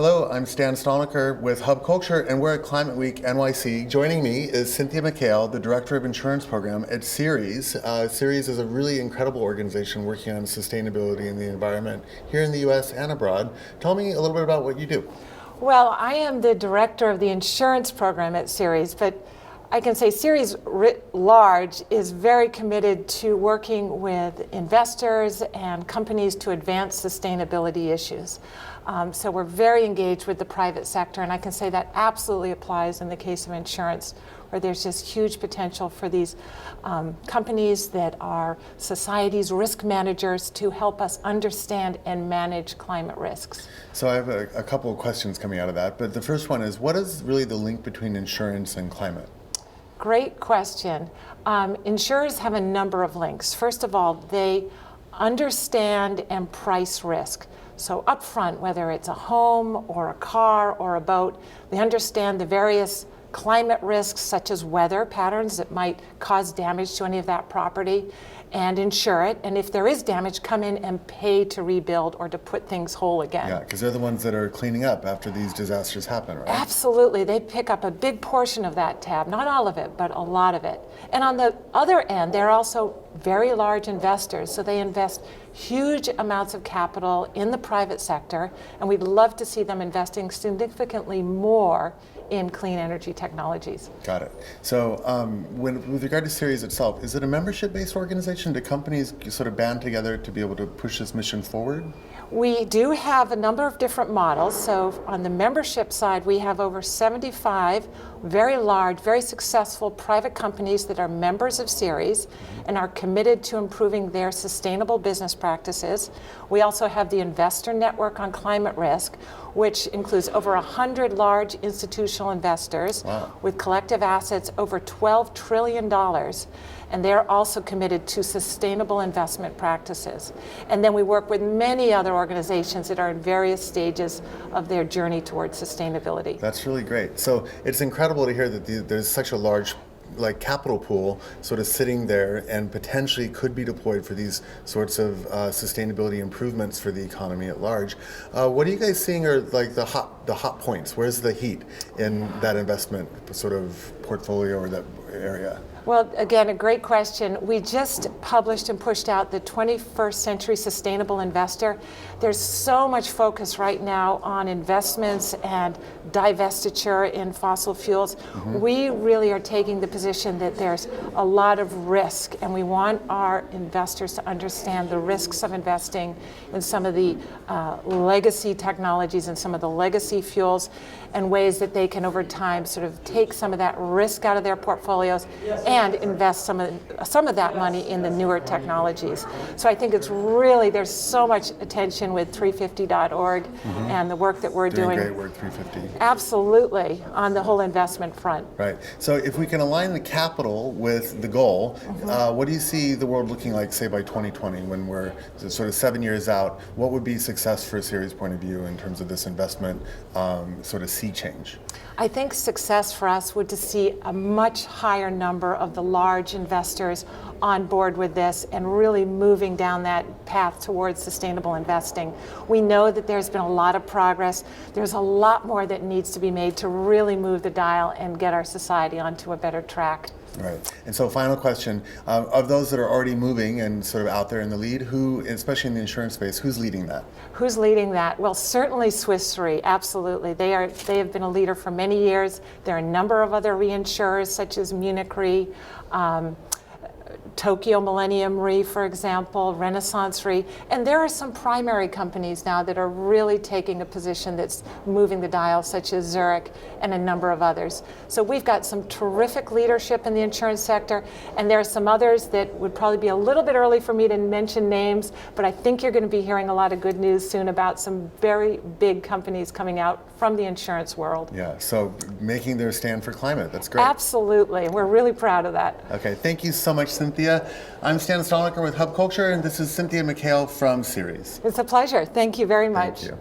Hello, I'm Stan Stalnaker with Hub Culture, and we're at Climate Week NYC. Joining me is Cynthia McHale, the Director of Insurance Program at CERES. CERES is a really incredible organization working on sustainability in the environment here in the U.S. and abroad. Tell me a little bit about what you do. Well, I am the Director of the Insurance Program at CERES, but I can say CERES writ large is very committed to working with investors and companies to advance sustainability issues. So we're very engaged with the private sector, and I can say that absolutely applies in the case of insurance, where there's just huge potential for these companies that are society's risk managers to help us understand and manage climate risks. So I have a couple of questions coming out of that, but the first one is, what is really the link between insurance and climate? Great question. Insurers have a number of links. First of all, they understand and price risk. So upfront, whether it's a home or a car or a boat, they understand the various climate risks such as weather patterns that might cause damage to any of that property and insure it. And if there is damage, come in and pay to rebuild or to put things whole again. Yeah, because they're the ones that are cleaning up after these disasters happen, right? Absolutely. They pick up a big portion of that tab. Not all of it, but a lot of it. And on the other end, they're also very large investors. So they invest huge amounts of capital in the private sector, and we'd love to see them investing significantly more in clean energy technologies. Got it. So with regard to CERES itself, is it a membership-based organization? Do companies sort of band together to be able to push this mission forward? We do have a number of different models. So on the membership side, we have over 75 very large, very successful private companies that are members of CERES and are committed to improving their sustainable business practices. We also have the Investor Network on Climate Risk, which includes over 100 large institutional investors. Wow. With collective assets over $12 trillion. And they're also committed to sustainable investment practices. And then we work with many other organizations that are in various stages of their journey towards sustainability. That's really great. So it's incredible to hear that there's such a large capital pool sort of sitting there and potentially could be deployed for these sorts of sustainability improvements for the economy at large. What are you guys seeing are like the hot points? Where's the heat in that investment sort of portfolio or that area? Well, again, a great question. We just published and pushed out the 21st Century Sustainable Investor. There's so much focus right now on investments and divestiture in fossil fuels. Mm-hmm. We really are taking the position that there's a lot of risk, and we want our investors to understand the risks of investing in some of the legacy technologies and some of the legacy fuels, and ways that they can over time sort of take some of that risk out of their portfolios and invest some of that money in the newer technologies. So I think it's really, there's so much attention with 350.org and the work that we're doing. Great work, 350. Absolutely, on the whole investment front. Right. So if we can align the capital with the goal, what do you see the world looking like, say, by 2020, when we're sort of 7 years out? What would be success for a CERES point of view in terms of this investment sort of sea change? I think success for us would to see a much higher number of the large investors on board with this and really moving down that path towards sustainable investing. We know that there's been a lot of progress. There's a lot more that needs to be made to really move the dial and get our society onto a better track. Right. And so final question, of those that are already moving and sort of out there in the lead, who, especially in the insurance space, who's leading that? Who's leading that? Well, certainly Swiss Re, absolutely. They have been a leader for many years. There are a number of other reinsurers such as Munich Re, Tokyo Millennium Re, for example, Renaissance Re, and there are some primary companies now that are really taking a position that's moving the dial, such as Zurich and a number of others. So we've got some terrific leadership in the insurance sector, and there are some others that would probably be a little bit early for me to mention names, but I think you're going to be hearing a lot of good news soon about some very big companies coming out from the insurance world. Yeah, so making their stand for climate, that's great. Absolutely, we're really proud of that. Okay, thank you so much, Cynthia. I'm Stan Stalnaker with Hub Culture, and this is Cynthia McHale from CERES. It's a pleasure. Thank you very much. Thank you.